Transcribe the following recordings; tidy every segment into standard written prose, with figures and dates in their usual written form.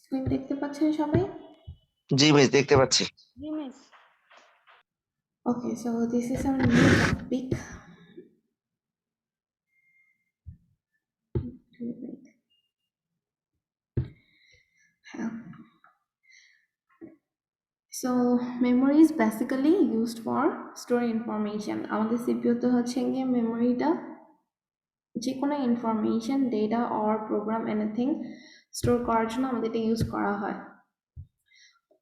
Screen দেখতে পাচ্ছেন সবাই? জি মিস দেখতে পাচ্ছি। জি miss. Okay, so this is our new topic. So memory is basically used for store information. আমাদের CPU তে হচ্ছে গিয়ে মেমোরিটা যে কোনো information, data or program anything store করার জন্য আমাদের এটা ইউজ করা হয়।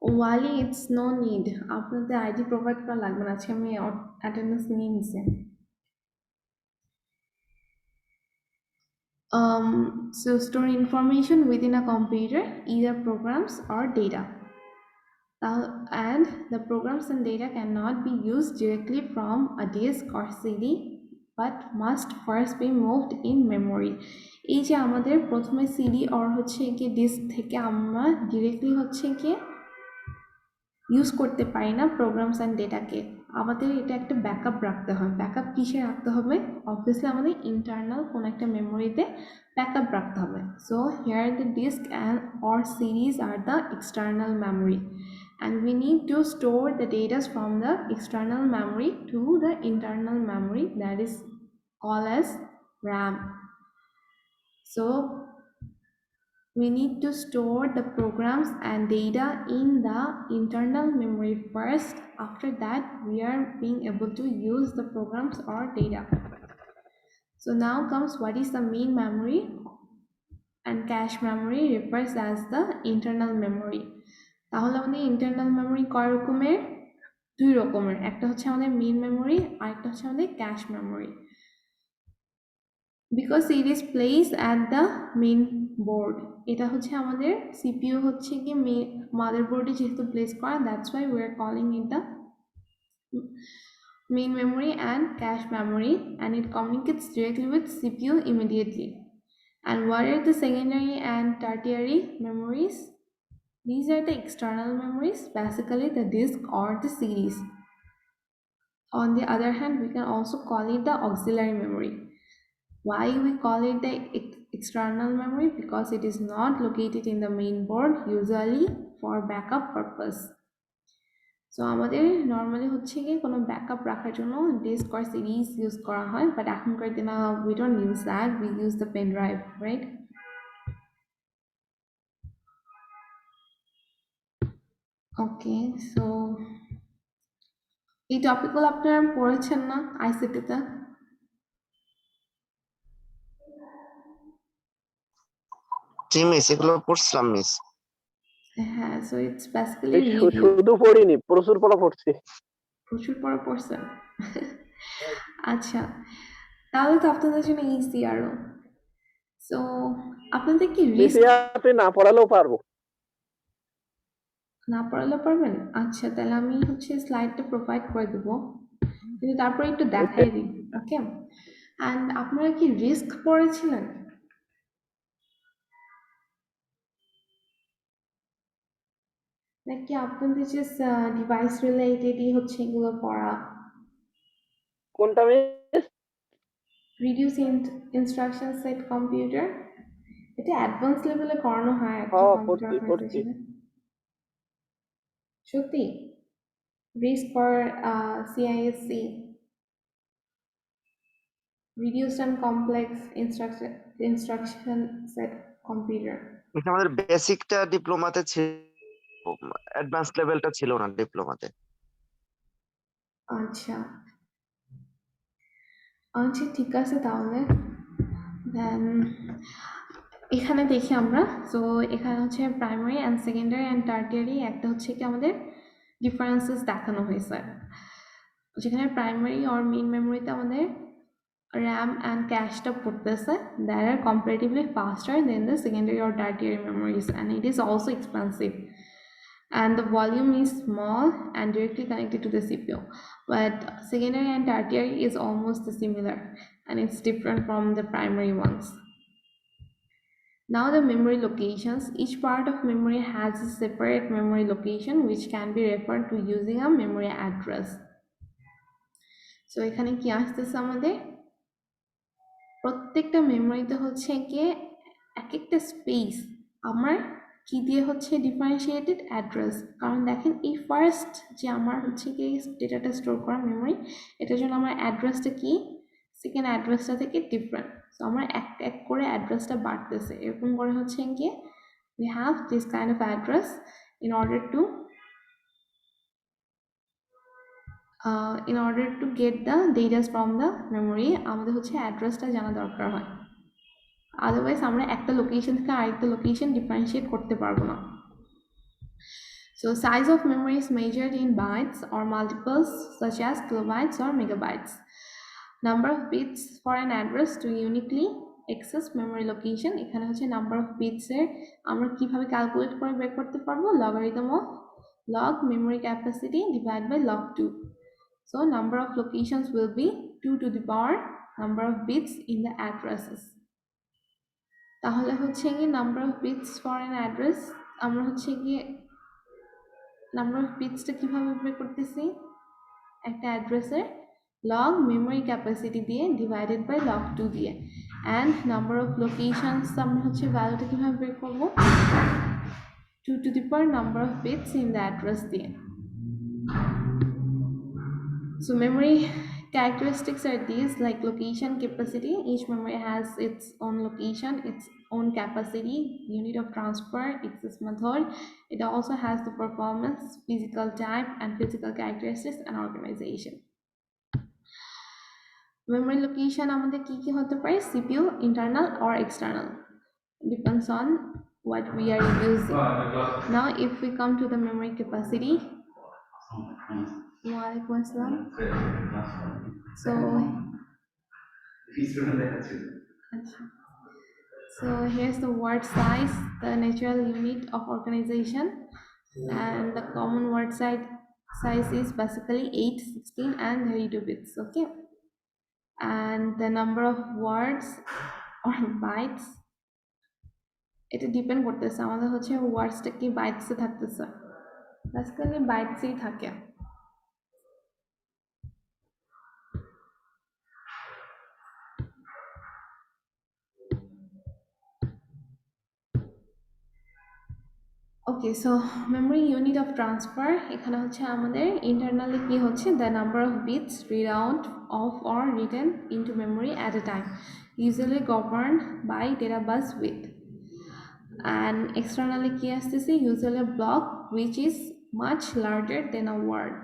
ওয়ালি ইটস নো নিড, আপনাদের আইডি প্রোভাইড করা লাগবে না, আজকে আমি অ্যাটেন্ডেন্স নিয়ে নিছি। So store information within a computer, either programs or data. And the programs and data cannot be used directly from a disk or CD, but must first be moved in memory. এই যে আমাদের প্রথমে CD or হচ্ছে কি disk থেকে আমরা directly হচ্ছে কি ইউজ করতে পারি না প্রোগ্রামস অ্যান্ড ডেটাকে, আমাদের এটা একটা ব্যাকআপ রাখতে হয়। ব্যাকআপ কিসে রাখতে হবে? অবভিয়াসলি আমাদের ইন্টারনাল কোনো একটা মেমোরিতে ব্যাকআপ রাখতে হবে। So here the disk and or series আর the external memory, and we need to store the data from the external memory to the internal memory, that is called as RAM. So we need to store the programs and data in the internal memory first. After that, we are being able to use the programs or data. So now comes what is the main memory, and cache memory refers as the internal memory. তাহলে আমাদের internal memory কয় রকমের? দুই রকমের, একটা হচ্ছে আমাদের main memory আর একটা হচ্ছে আমাদের cache memory. Because it is place at the main board, এটা হচ্ছে আমাদের সিপিইউ হচ্ছে কি মাদারবোর্ডে যেহেতু প্লেস করা, that's why we are calling it the main memory and cache memory, and it communicates directly with CPU immediately. And what are the secondary and tertiary memories? These are the external memories, basically the disk or the CDs. On the other hand, we can also call it the auxiliary memory. Why we call it the external memory? Because it is not located in the main board, usually for backup purpose. So আমাদের normally হচ্ছে কি কোনো backup রাখার জন্য disk or series use করা হয়, but এখনকার দিনে we don't use that, we use the pen drive, right? Okay, so এই টপিকগুলো আপনারা পড়েছেন না আইসিটিতে? জি মিস এগুলো পড়ছিলাম মিস। হ্যাঁ, so it's basically review. শুধু পড়িনি, প্রচুর পড়া পড়ছি। প্রচুর পড়া পড়ছেন? আচ্ছা, তাহলে তো আপনাদের জন্য ইজি আরো। সো আপনাদের কি রিস্ক? আপনি না পড়ালেও পারবো। না পড়ালেও পারবেন? আচ্ছা, তাহলে আমি হচ্ছে স্লাইডটা প্রোভাইড করে দেবো, কিন্তু তারপরে একটু দেখাই দিই। ওকে, অ্যান্ড আপনারা কি রিস্ক পড়েছিলেন? নাকি আপনাদের যে ডিভাইস রিলেটেডই হচ্ছে এগুলো পড়া? কোনটা miss? Reduce instruction set computer, এটা অ্যাডভান্স লেভেলে করানো হয় একটা কম্পিউটার অপারেশনে। সত্যি? Risk for CISC, reduced and complex instruction set computer. আমাদের বেসিকটা ডিপ্লোমাতে ছিল, অ্যাডভান্স লেভেলটা ছিল না ডিপ্লোমাতে। আচ্ছা আচ্ছা, ঠিক আছে তাহলে। দেন এখানে দেখি আমরা, সো এখানে হচ্ছে প্রাইমারি অ্যান্ড সেকেন্ডারি অ্যান্ড টার্টিয়ারি, একটা হচ্ছে কি আমাদের ডিফারেন্সেস দেখানো হয়েছে, যেখানে প্রাইমারি অর মেইন মেমোরিতে আমাদের RAM and cache পড়তেছে, that are comparatively faster than the secondary or tertiary memories, and it is also expensive, and the volume is small and directly connected to the CPU. But secondary and tertiary is almost similar, and it's different from the primary ones. Now the memory locations. Each part of memory has a separate memory location which can be referred to using a memory address. So এখানে কি আসতেছে আমাদের? প্রত্যেকটা মেমোরিতে হচ্ছে গিয়ে এক একটা space আমার কি দিয়ে হচ্ছে ডিফারেন্সিয়েটেড অ্যাড্রেস, কারণ দেখেন এই ফার্স্ট যে আমার হচ্ছে কি ডেটাটা স্টোর করা মেমোরি, এটার জন্য আমার অ্যাড্রেসটা কি সেকেন্ড অ্যাড্রেসটা থেকে ডিফারেন্ট। সো আমার এক এক করে অ্যাড্রেসটা বাড়তেছে, এরকম করে হচ্ছে গিয়ে we have this kind of address in order to get the data from the memory আমাদের হচ্ছে অ্যাড্রেসটা জানা দরকার হয়, আদারওয়াইজ আমরা একটা লোকেশন থেকে আরেকটা লোকেশন ডিফারেন্সিয়েট করতে পারবো না। So size of memory is measured in bytes or multiples such as kilobytes or megabytes. Number of bits for an address to uniquely access memory location, এখানে হচ্ছে number of bits এর আমরা কিভাবে calculate করে বের করতে পারবো, logarithm of log memory capacity divided by log 2. So number of locations will be 2 to the power number of bits in the addresses. তাহলে হচ্ছে কি number of bits for an address, আমরা হচ্ছে কি নাম্বার অফ বিটসটা কিভাবে বের করতেছি, একটা অ্যাড্রেসের লগ মেমোরি ক্যাপাসিটি দিয়ে ডিভাইডেড বাই লগ 2 দিয়ে, অ্যান্ড নাম্বার অফ লোকেশনস আমরা হচ্ছে ভ্যালুটা কিভাবে বের করব, 2 to the power number of bits in the address দিয়ে। So memory characteristics are these, like location capacity. Each memory has its own location, its own capacity, unit of transfer, access method. It also has the performance, physical type, and physical characteristics and organization. Memory location আমাদের কি হতে পারে, CPU, internal or external, depends on what we are using. Now if we come to the memory capacity, Walaikum Assalam. So So here's the word size, the natural unit of organization, and the common word size is basically 8, 16, and 32 bits. Okay, and the number of words or bytes, এটা depend করতেছে আমাদের হচ্ছে ওয়ার্ডসটা কি বাইটসে থাকতেছে, basically বাইটসেই থাকে। Okay, so memory unit of transfer, এখানে হচ্ছে আমাদের ইন্টারনালি কি হচ্ছে, the number of bits read out of or written into memory at a time, usually governed by data bus with, and externally কি আসতেছে, usually a block which is much larger than a word.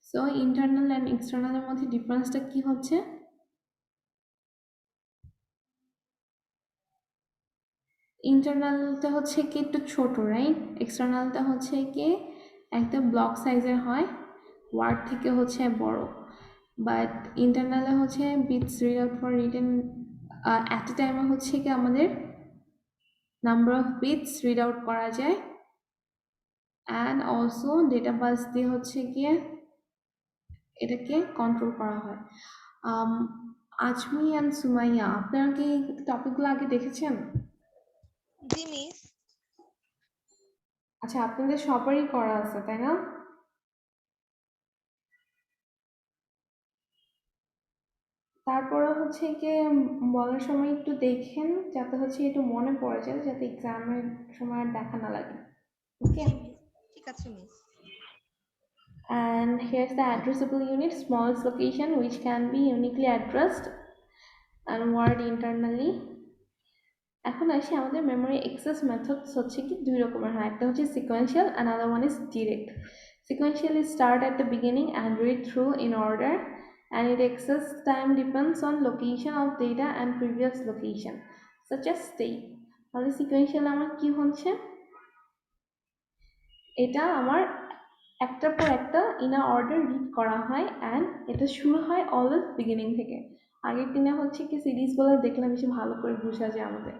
So internal and external এর মধ্যে ডিফারেন্সটা কি হচ্ছে, ইন্টারনালটা হচ্ছে কি একটু ছোট, রাইট, এক্সটার্নালটা হচ্ছে কি একটা ব্লক সাইজের হয়, ওয়ার্ড থেকে হচ্ছে বড়, বাট ইন্টারনালে হচ্ছে bits read out for written at a টাইমে হচ্ছে কি আমাদের number of bits read out করা যায়, অ্যান্ড অলসো ডেটা বাস দিয়ে হচ্ছে গিয়ে এটাকে কন্ট্রোল করা হয়। আজমি অ্যান্ড সুমাইয়া, আপনারা কি টপিকগুলো আগে দেখেছেন? জি মিস। আচ্ছা, আপনাদের সবারই করা আছে তাই না? তারপরে হচ্ছে গিয়ে বলার সময় একটু দেখেন যাতে হচ্ছে একটু মনে পড়ে যায়, যাতে এক্সামের সময় আর দেখা না লাগে। ওকে, ঠিক আছে miss. and here's the addressable unit, smallest location which can be uniquely addressed and word internally. এখন আসি আমাদের মেমোরি অ্যাক্সেস মেথডস হচ্ছে কি দুই রকমের হয়, একটা হচ্ছে sequential, another one is direct. Sequential is start at the beginning and read through in order, and its access time depends on location of data and previous location such as state. তাহলে sequential আমার কি হচ্ছে, এটা আমার একটার পর একটা in a order read করা হয়, অ্যান্ড এটা শুরু হয় অলওয়েজ বিগিনিং থেকে। আগের দিনে হচ্ছে কি সিরিজগুলো দেখলে বেশি ভালো করে বোঝা যায় আমাদের।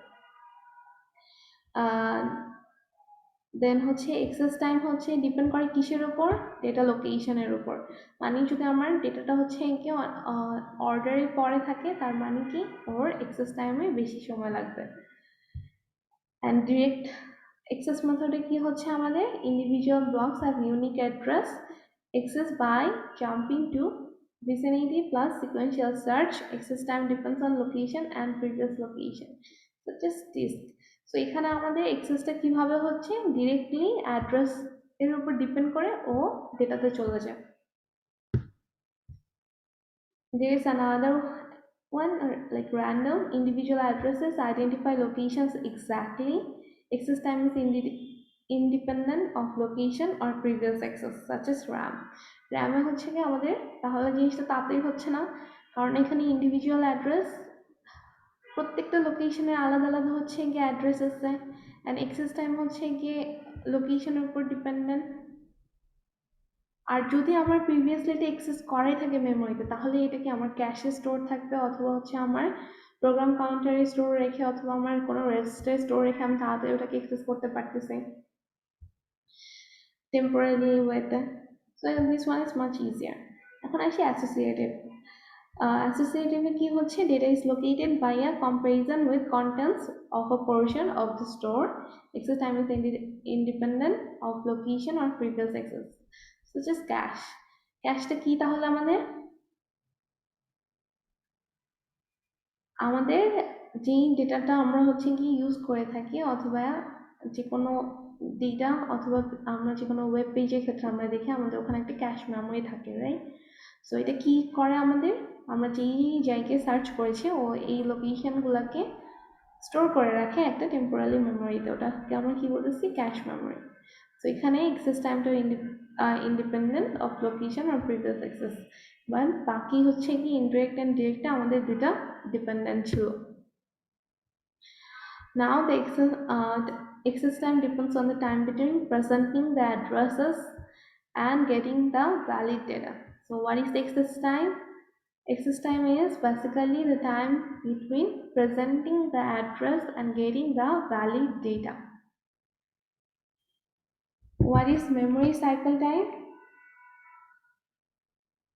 দেন হচ্ছে এক্সেস টাইম হচ্ছে ডিপেন্ড করে কিসের উপর, ডেটা লোকেশনের উপর। মানে যদি আমার ডেটাটা হচ্ছে কি অর্ডারের পরে থাকে, তার মানে কি ওর এক্সেস টাইমে বেশি সময় লাগবে। অ্যান্ড ডিরেক্ট access মেথডে কি হচ্ছে আমাদের individual blocks have unique address access by jumping to vicinity plus sequential search. Access time depends on location and previous location such as disk. So এখানে আমাদের এক্সেসটা কিভাবে হচ্ছে ডিরেক্টলি অ্যাড্রেস এর উপর ডিপেন্ড করে ও ডেটাতে চলে যায়। There is another one like random individual addresses identify locations exactly. Access time is independent of location or previous access such as RAM. RAM এ হচ্ছে কি আমাদের তাহলে জিনিসটা তাড়াতাড়ি হচ্ছে না, কারণ এখানে ইন্ডিভিজুয়াল অ্যাড্রেস প্রত্যেকটা লোকেশনে আলাদা আলাদা হচ্ছে গিয়ে অ্যাড্রেস আছে, অ্যান্ড এক্সেস টাইম হচ্ছে গিয়ে লোকেশনের উপর ডিপেন্ডেন্ট। আর যদি আমার প্রিভিয়াসলি এটা এক্সেস করাই থাকে মেমোরিতে, তাহলে এটা কি আমার ক্যাশে স্টোর থাকবে অথবা হচ্ছে আমার প্রোগ্রাম কাউন্টারে স্টোর রেখে অথবা আমার কোনো রেজিস্টারে স্টোর রেখে আমি তাড়াতাড়ি ওটাকে এক্সেস করতে পারতেছি টেম্পোরারি ওয়েতে। So this one is much easier. এখন আসি অ্যাসোসিয়েটিভ। Associative কি হচ্ছে data is located by a comparison with contents of a portion of the store. Access time is independent of location or previous access, such as cache. Cacheটা কি তাহলে আমাদের যেই ডেটাটা আমরা হচ্ছে কি ইউজ করে থাকি অথবা যে কোনো ডেটা অথবা আমরা যে কোনো ওয়েব পেজের ক্ষেত্রে আমরা দেখি আমাদের ওখানে একটা ক্যাশ মেমোরি থাকে, রাইট? সো এটা কি করে আমাদের, আমরা যেই জায়গায় সার্চ করেছি ও এই লোকেশনগুলোকে স্টোর করে রাখে একটা টেম্পোরারি মেমোরিতে, ওটাকে আমরা কি বলতেছি ক্যাশ মেমোরি। সো এখানে এক্সেস টাইমটা ইন্ডিপেন্ডেন্ট অফ লোকেশন আর প্রিভিয়াস অ্যাক্সেস, বাট বাকি হচ্ছে কি ইনডিরেক্ট অ্যান্ড ডিরেক্টটা আমাদের দুটা ডিপেন্ডেন্ট ছিল। Now the access time depends on the time between presenting the addresses and getting the valid data. So what is the access time? Access time is basically the time between presenting the address and getting the valid data. What is memory cycle time?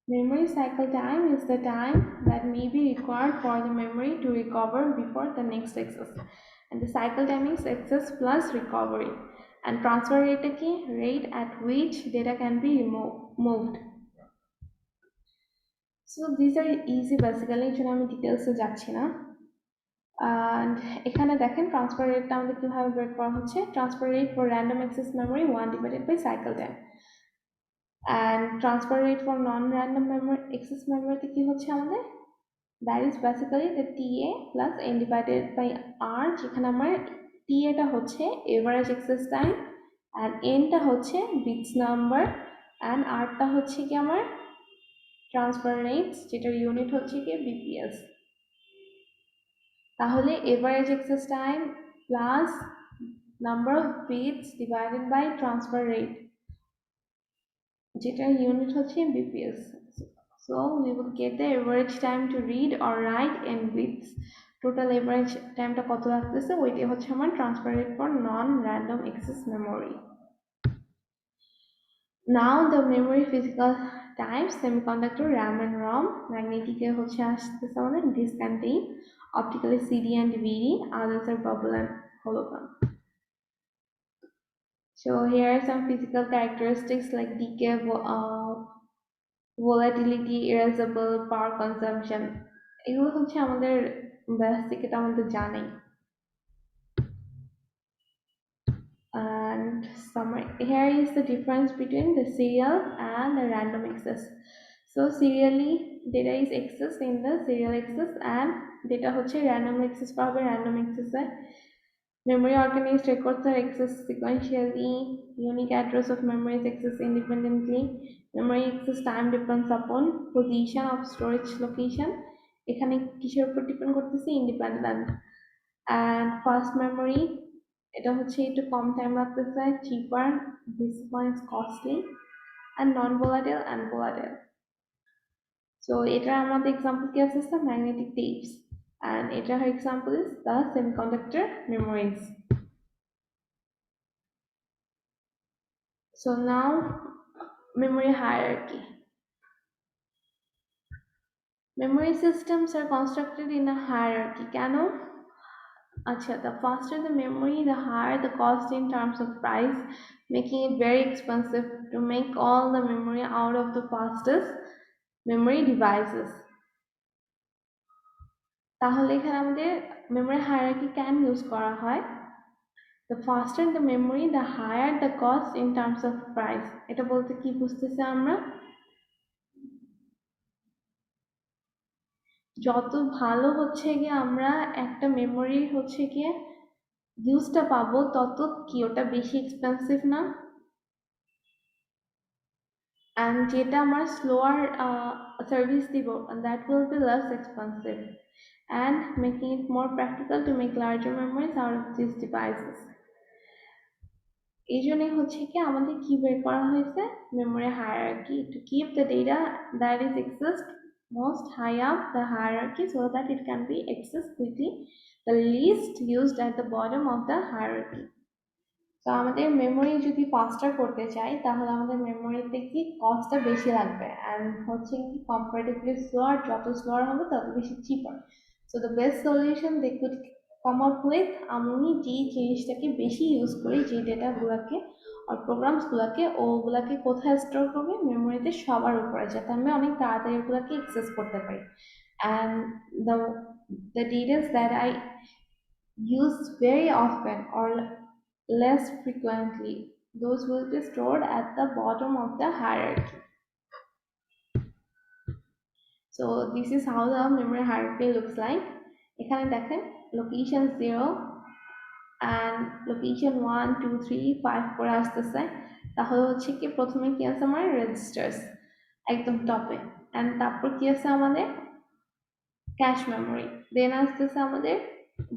Memory cycle time is the time that may be required for the memory to recover before the next access. And the cycle time is access plus recovery. And transfer rate at which data can be moved. So these are easy basically, এর জন্য আমি ডিটেলসে যাচ্ছি না। And এখানে দেখেন transfer রেটটা আমাদের কিভাবে বের করা হচ্ছে। Transfer rate for random access memory 1 divided by cycle time. And transfer rate for non-random memory access memory তে কি হচ্ছে আমাদের, that is basically the TA plus n divided by r, যেখানে আমার TA টা হচ্ছে average access time and n টা হচ্ছে bits number and r টা হচ্ছে কি আমার ট্রান্সফার রেট, যেটার ইউনিট হচ্ছে কি BPS। তাহলে average access time plus number of bits divided by transfer rate, যেটার ইউনিট হচ্ছে BPS. So we will get the average time to read or write in bits. Total average টাইমটা কত লাগতেছে ওইটাই হচ্ছে আমার transfer rate for non random access memory. Now the memory physical types, semiconductor, RAM and ROM, magnetic হচ্ছে আসতেছে আমাদের disk and tape, optically CD and DVD, others are bubble and hologram. So here are some physical characteristics like decay, volatility, erasable, power consumption. এগুলো হচ্ছে আমাদের basic, এটা আমাদের জানাই। And here is the difference between the serial and the random access. So serially data is accessed in the serial access and data হচ্ছে random access পাবে random access A. Memory organized records are accessed sequentially. Unique address of memory is accessed independently. Memory access time depends upon position of storage location. এখানে কিসের উপর depend করতেছে, independent. And fast memory, এটা হচ্ছে একটু কম time লাগতেছে, cheaper, this one is costly, and non-volatile and volatile. So এটার আমাদের এক্সাম্পল কি আছে, ম্যাগনেটিক টেপস, and এটার example is the semiconductor memories. So now memory hierarchy. Memory systems are constructed in a hierarchy. কেন? আচ্ছা, the faster the memory, the higher the cost in terms of price, making it very expensive to make all the memory out of the fastest memory devices. তাহলে এখানে আমাদের memory hierarchy কেন use করা হয়? The faster the memory, the higher the cost in terms of price. এটা বলতে কি বুঝতেছি আমরা? যত ভালো হচ্ছে গিয়ে আমরা একটা মেমোরি হচ্ছে গিয়ে ইউজটা পাবো, তত কি ওটা বেশি এক্সপেন্সিভ না? And যেটা আমার slower service দিব, and that will be less expensive, and making it more practical to make larger memories out of these devices. এই জন্যই হচ্ছে কি আমাদের কি বের করা হয়েছে, memory hierarchy, to keep the data that is exist most high up the hierarchy so that it can be accessed quickly, the least used at the bottom of the hierarchy. তো আমাদের মেমোরি যদি ফাস্টার করতে চাই তাহলে আমাদের মেমোরিতে কি কস্টটা বেশি লাগবে, অ্যান্ড হচ্ছে কি কম্পারেটিভলি স্লোয়ার, যত স্লোয়ার হবে তত বেশি cheaper. So the best solution they could come up with, আমি যেই জিনিসটাকে বেশি ইউজ করি, যে ডেটাগুলোকে আর প্রোগ্রামসগুলোকে, ওগুলাকে কোথায় স্টোর করবে? মেমোরিতে সবার উপরে, যাতে আমি অনেক তাড়াতাড়ি ওগুলোকে অ্যাক্সেস করতে পারি। And the details that I use very often or less frequently, those will be stored at the bottom of the hierarchy. So this is how the memory hierarchy looks like. এখানে দেখেন location 0 and location 1 2 3 5 করে আসতেছে, তাহলে হচ্ছে কি প্রথমে কি আছে আমার registers একদম টপে, and তারপর কি আছে আমাদের cache memory, then আসতেছে আমাদের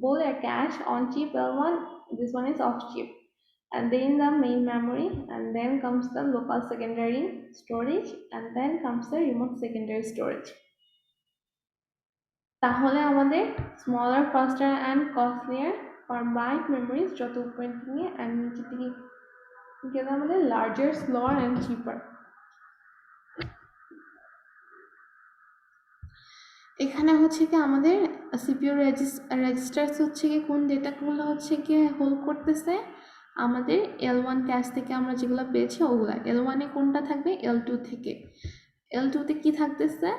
বলে cache on chip L1, this one is off chip, and then the main memory, and then comes the local secondary storage, and then comes the remote secondary storage. তাহলে আমাদের smaller, faster and costlier combined memories যত উপরে নিয়ে and নিচে দিকে গেলে আমাদের larger, slower and cheaper. এখানে হচ্ছে কি আমাদের CPU রেজিস্টার্স হচ্ছে কি কোন ডেটাগুলো হচ্ছে কি হোল্ড করতেছে, আমাদের L1 ক্যাশ থেকে আমরা যেগুলো পেয়েছি ওগুলা। L1 এ কোনটা থাকবে? L2 থেকে। L2 তে কি থাকতেছে?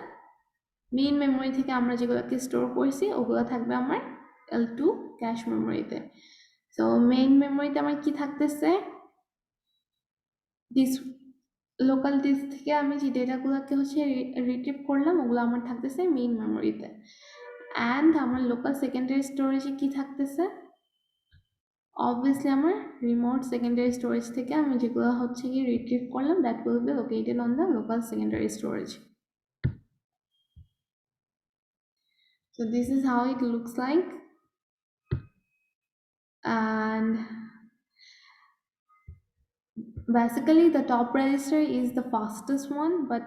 মেইন মেমোরি থেকে আমরা যেগুলোকে স্টোর করছি ওগুলো থাকবে আমার L2 ক্যাশ মেমোরিতে। সো মেইন মেমোরিতে আমার কি থাকতেছে? দিস লোকাল ডিস্ক থেকে আমি যে ডেটাগুলোকে হচ্ছে রিট্রিভ করলাম ওগুলো আমার থাকতেছে মেইন মেমোরিতে, অ্যান্ড আমার লোকাল সেকেন্ডারি স্টোরেজে কি থাকতেছে? অবভিয়াসলি আমার রিমোট সেকেন্ডারি স্টোরেজ থেকে আমি যেগুলো হচ্ছে কি রিট্রিভ করলাম, that will be located on the local secondary storage. So this is how it looks like, and basically the top register is the fastest one, but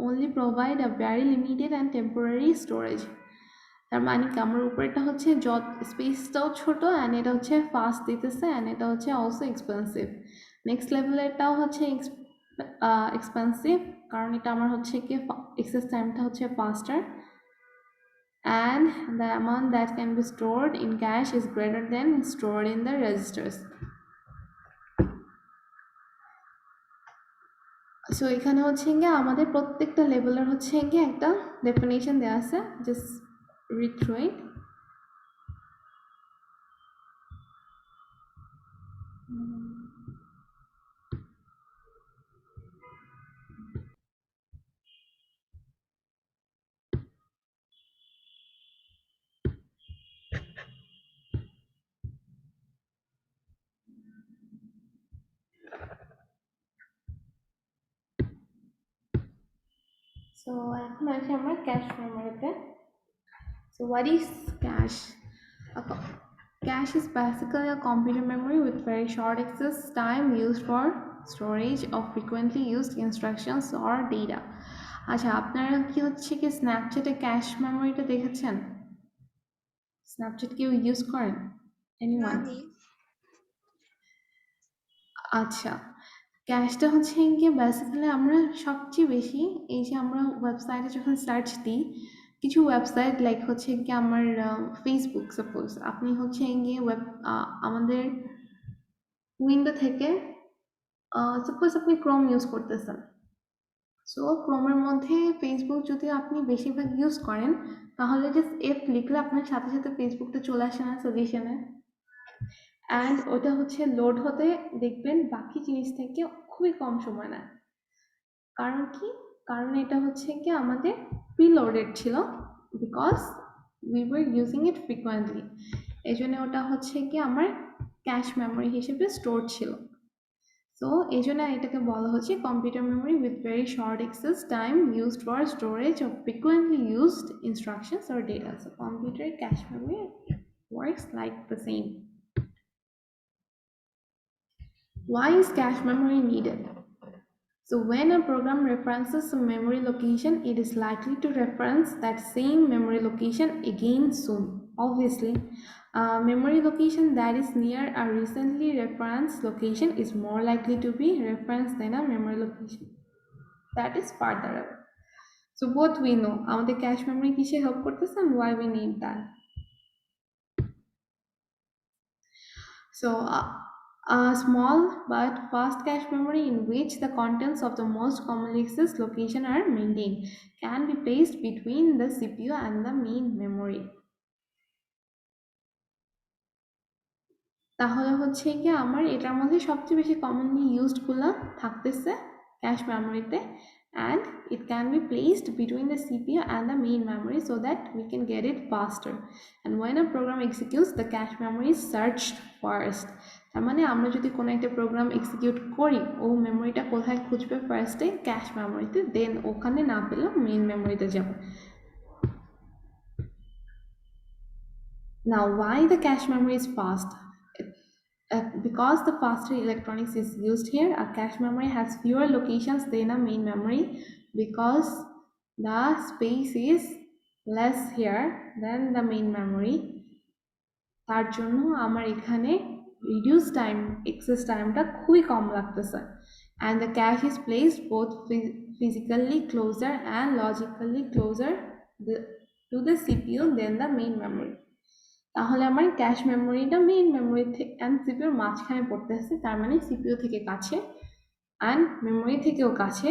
only provide a very limited and temporary storage. তার মানে কি আমার উপরেটা হচ্ছে যত স্পেসটাও ছোট, and এটা হচ্ছে fast দিতেছে, অ্যান্ড এটা হচ্ছে অলসো এক্সপেন্সিভ। নেক্সট লেভেলেরটাও হচ্ছে এক্সপেন্সিভ, কারণ এটা আমার হচ্ছে কি এক্সেস টাইমটা হচ্ছে ফাস্টার, and the amount that can be stored in cache is greater than stored in the registers. So এখানে হচ্ছে গিয়ে আমাদের প্রত্যেকটা লেভেলের হচ্ছে গিয়ে একটা ডেফিনেশন দেওয়া আছে, just read through it. So এখন আসি আমরা cash মেমোরিতে. So what is cache? Cache is basically a computer memory with very short access time used for storage of frequently used instructions or data. আচ্ছা, আপনারা কি হচ্ছে কি স্ন্যাপচ্যাটে ক্যাশ মেমোরিটা দেখেছেন? Snapchat কেউ ইউজ করেন? এনিওয়ান? আচ্ছা, ক্যাশটা হচ্ছে গিয়ে বেসিক্যালি আমরা সবচেয়ে বেশি এই যে আমরা ওয়েবসাইটে যখন সার্চ দিই, কিছু ওয়েবসাইট লাইক হচ্ছে কি আমার ফেসবুক, সাপোজ আপনি হচ্ছে গিয়ে আমাদের উইন্ডো থেকে সাপোজ আপনি ক্রোম ইউজ করতেছেন, সো ক্রোমের মধ্যে ফেসবুক যদি আপনি বেশিরভাগ ইউজ করেন তাহলে জাস্ট এফ লিখলে আপনার সাথে সাথে ফেসবুকটা চলে আসে না সাজেশনে, অ্যান্ড ওটা হচ্ছে লোড হতে দেখবেন বাকি জিনিস থেকে খুবই কম সময় নেয়। কারণ কি? কারণ এটা হচ্ছে কি আমাদের প্রিলোডেড ছিল, because we were using it frequently. এই জন্য ওটা হচ্ছে কি আমার ক্যাশ মেমোরি হিসেবে স্টোর ছিল। সো এই জন্য এটাকে বলা হচ্ছে computer memory with very short access time used for storage of frequently used instructions or data. So computer cache memory works like the same. Why is cache memory needed? So when a program references a memory location, it is likely to reference that same memory location again soon. Obviously, a memory location that is near a recently referenced location is more likely to be referenced than a memory location that is farther away. So both we know আমাদের cache memory কিসে help করতেছে and why we need that. So a small but fast cache memory in which the contents of the most commonly accessed location are maintained can be placed between the CPU and the main memory. তাহলে হচ্ছে কি আমার এটার মধ্যে সবচেয়ে বেশি commonly used গুলো থাকতেছে cash মেমোরিতে, and it can be placed between the CPU and the main memory so that we can get it faster. And when a program executes, the cache memory is searched first. তার মানে আমরা যদি কোনো একটা program execute করি, ও মেমোরিটা কোথায় খুঁজবে ফার্স্টে? ক্যাশ মেমোরিতে, দেন ওখানে না পেলে মেইন মেমোরিতে যাবে। Now why the cache memory is fast? Because the faster electronics is used here, a cache memory has fewer locations than a main memory because the space is less here than the main memory. তার জন্য আমার এখানে reduce time, access টাইমটা খুবই কম লাগতেছে, and the cache is placed both physically closer and logically closer to the CPU than the main memory. তাহলে আমার cash মেমোরিটা main memory থেকে অ্যান্ড সিপিউর মাঝখানে পড়তেছে, তার মানে সিপিইউ থেকে কাছে অ্যান্ড মেমোরি থেকেও কাছে,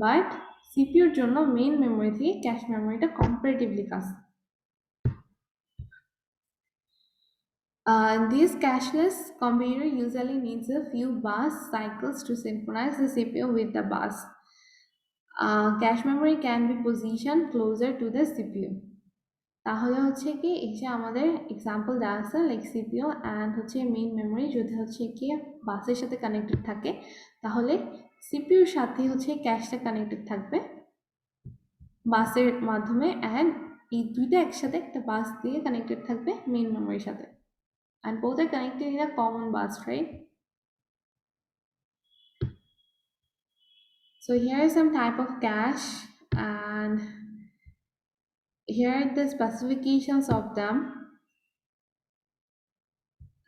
বাট সিপিইউর জন্য মেইন মেমোরি থেকে ক্যাশ মেমোরিটা কম্পারেটিভলি কাছে। This cashless computer usually needs a few bus cycles to synchronize the CPU with the bus. Cache memory can be positioned closer to the CPU. তাহলে হচ্ছে কি এই যে আমাদের এক্সাম্পল দেওয়া আছে লাইক সিপিইউ অ্যান্ড হচ্ছে মেইন মেমোরি যদি হচ্ছে কি বাসের সাথে কানেক্টেড থাকে, তাহলে সিপিইউর সাথে হচ্ছে ক্যাশটা কানেক্টেড থাকবে বাসের মাধ্যমে, অ্যান্ড এই দুইটা একসাথে একটা বাস দিয়ে কানেক্টেড থাকবে মেইন মেমোরির সাথে, and both are connected in a common bus, right? So here is some type of cache, and here are the specifications of them.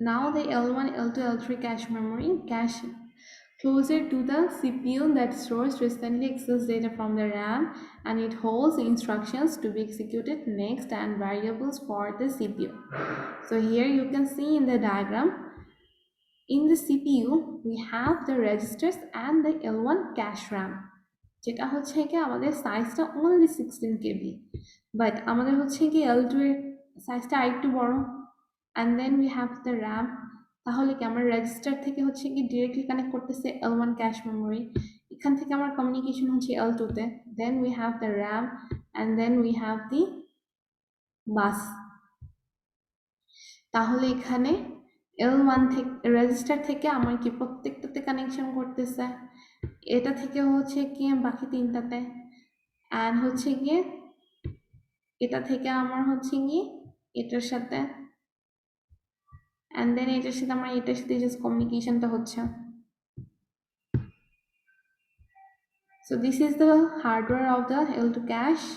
Now the L1, L2, L3 cache memory, cache closer to the CPU that stores recently accessed data from the RAM, and it holds instructions to be executed next and variables for the CPU. So here you can see in the diagram, in the CPU we have the registers and the L1 cache RAM, যেটা হচ্ছে কি আমাদের সাইজটা only 16 KB, but আমাদের হচ্ছে কি L2 এর সাইজটা আরেকটু বড়, and then we have the RAM. তাহলে কি আমার রেজিস্টার থেকে হচ্ছে কি ডিরেক্টলি কানেক্ট করতেছে L1 ক্যাশ মেমোরি, এখান থেকে আমার কমিউনিকেশন হচ্ছে L2 তে, then we have the RAM and then we have the bus. তাহলে এখানে L1 থেকে রেজিস্টার থেকে আমার কি প্রত্যেকটাতে কানেকশন করতেছে, এটা থেকে হচ্ছে কি বাকি তিনটাতে, অ্যান্ড হচ্ছে গিয়ে এটা থেকে আমার হচ্ছে গিয়ে এটার সাথে, and then এটার সাথে আমার এটার সাথে জাস্ট কমিউনিকেশনটা হচ্ছে। So this is the hardware of the L2 cache.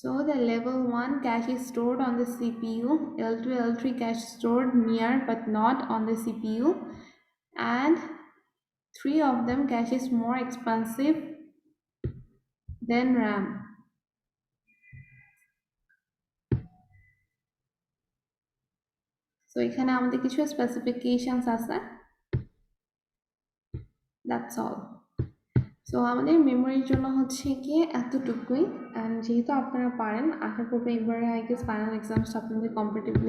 So the level 1 cache is stored on the CPU, L2, L3 cache stored near but not on the CPU, and 3 of them cache is more expensive than RAM. So এখানে আমাদের কিছু specifications আছে, that's all. So আমাদের মেমোরির জন্য হচ্ছে গিয়ে এতটুকুই, অ্যান্ড যেহেতু আপনারা পারেন, আশা করবো এবারে আই গেস ফাইনাল এক্সামসটা আপনাদের কম্পারেটিভলি